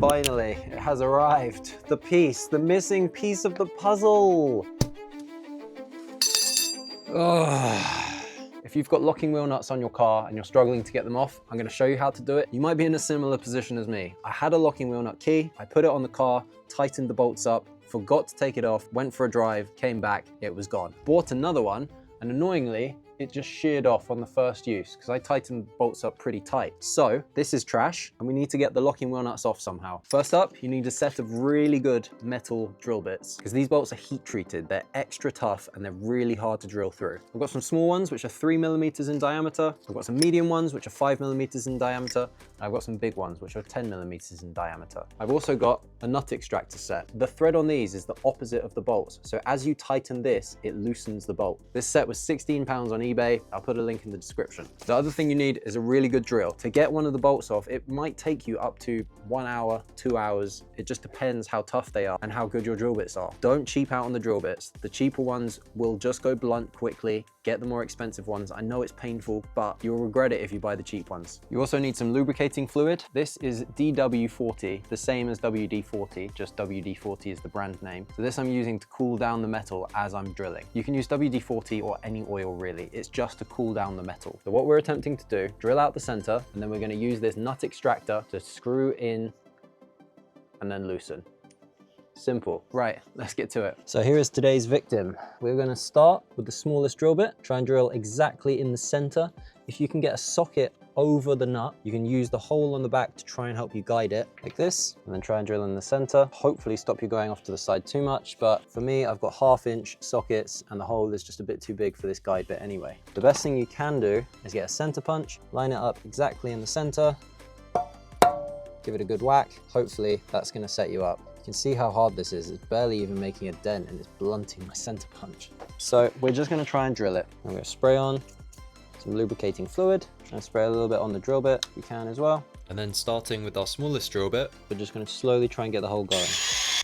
Finally, it has arrived. The missing piece of the puzzle. If you've got locking wheel nuts on your car and you're struggling to get them off, I'm gonna show you how to do it. You might be in a similar position as me. I had a locking wheel nut key, I put it on the car, tightened the bolts up, forgot to take it off, went for a drive, came back, it was gone. Bought another one, and annoyingly, it just sheared off on the first use because I tightened the bolts up pretty tight. So this is trash and we need to get the locking wheel nuts off somehow. First up, you need a set of really good metal drill bits because these bolts are heat treated. They're extra tough and they're really hard to drill through. I've got some small ones which are 3 millimeters in diameter. I've got some medium ones which are 5 millimeters in diameter. And I've got some big ones which are 10 millimeters in diameter. I've also got a nut extractor set. The thread on these is the opposite of the bolts. So as you tighten this, it loosens the bolt. This set was £16 on eBay. I'll put a link in the description. The other thing you need is a really good drill. To get one of the bolts off, it might take you up to 1 hour, 2 hours. It just depends how tough they are and how good your drill bits are. Don't cheap out on the drill bits. The cheaper ones will just go blunt quickly. Get the more expensive ones. I know it's painful, but you'll regret it if you buy the cheap ones. You also need some lubricating fluid. This is DW40, the same as WD-40, just WD-40 is the brand name. So this I'm using to cool down the metal as I'm drilling. You can use WD-40 or any oil really. It's just to cool down the metal. So what we're attempting to do, drill out the center, and then we're going to use this nut extractor to screw in and then loosen. Simple. Right, let's get to it. So here is today's victim. We're going to start with the smallest drill bit, try and drill exactly in the center. If you can get a socket over the nut, you can use the hole on the back to try and help you guide it like this, and then try and drill in the center. Hopefully stop you going off to the side too much, but for me, I've got 1/2 inch sockets and the hole is just a bit too big for this guide bit anyway. The best thing you can do is get a center punch, line it up exactly in the center, give it a good whack. Hopefully that's going to set you up. You can see how hard this is. It's barely even making a dent and it's blunting my center punch. So we're just going to try and drill it. I'm going to spray on some lubricating fluid. Try and spray a little bit on the drill bit if you can as well. And then starting with our smallest drill bit, we're just going to slowly try and get the hole going.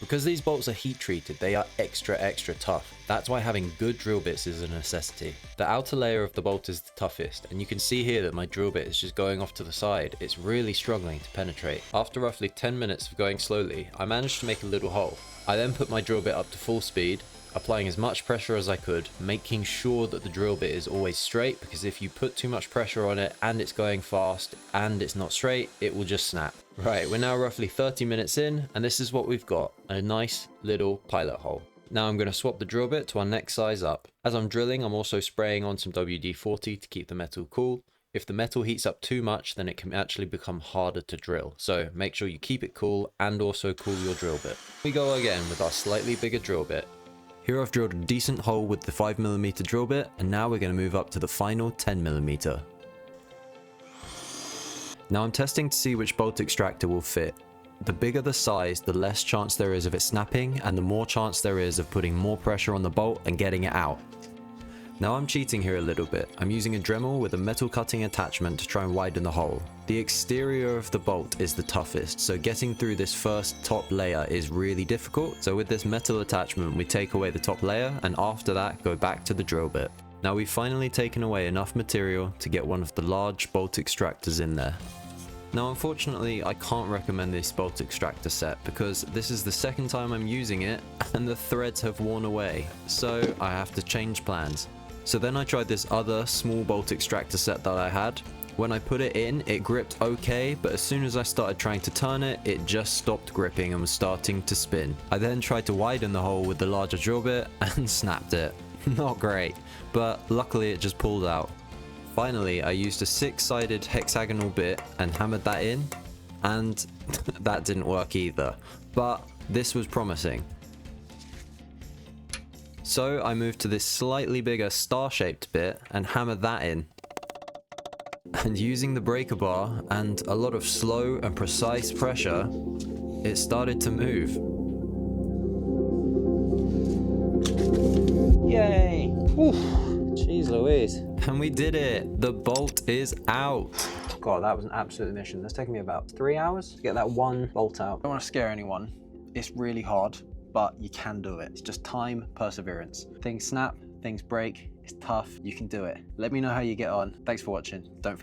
Because these bolts are heat treated, they are extra tough. That's why having good drill bits is a necessity. The outer layer of the bolt is the toughest, and you can see here that my drill bit is just going off to the side. It's really struggling to penetrate. After roughly 10 minutes of going slowly, I managed to make a little hole. I then put my drill bit up to full speed, applying as much pressure as I could, making sure that the drill bit is always straight, because if you put too much pressure on it and it's going fast and it's not straight, it will just snap. Right, we're now roughly 30 minutes in, and this is what we've got, a nice little pilot hole. Now I'm going to swap the drill bit to our next size up. As I'm drilling, I'm also spraying on some WD-40 to keep the metal cool. If the metal heats up too much, then it can actually become harder to drill. So make sure you keep it cool and also cool your drill bit. We go again with our slightly bigger drill bit. Here I've drilled a decent hole with the 5mm drill bit, and now we're going to move up to the final 10mm. Now I'm testing to see which bolt extractor will fit. The bigger the size, the less chance there is of it snapping, and the more chance there is of putting more pressure on the bolt and getting it out. Now I'm cheating here a little bit. I'm using a Dremel with a metal cutting attachment to try and widen the hole. The exterior of the bolt is the toughest, so getting through this first top layer is really difficult. So with this metal attachment, we take away the top layer, and after that go back to the drill bit. Now we've finally taken away enough material to get one of the large bolt extractors in there. Now unfortunately I can't recommend this bolt extractor set because this is the second time I'm using it and the threads have worn away, so I have to change plans. So then I tried this other small bolt extractor set that I had. When I put it in, it gripped okay, but as soon as I started trying to turn it, it just stopped gripping and was starting to spin. I then tried to widen the hole with the larger drill bit and snapped it. Not great, but luckily it just pulled out. Finally, I used a 6-sided hexagonal bit and hammered that in, and that didn't work either, but this was promising. So I moved to this slightly bigger star-shaped bit and hammered that in. And using the breaker bar and a lot of slow and precise pressure, it started to move. Yay! Whew. Jeez Louise. And we did it! The bolt is out! God, that was an absolute mission. That's taken me about 3 hours to get that one bolt out. I don't want to scare anyone. It's really hard, but you can do it. It's just time, perseverance. Things snap, things break. It's tough. You can do it. Let me know how you get on. Thanks for watching. Don't forget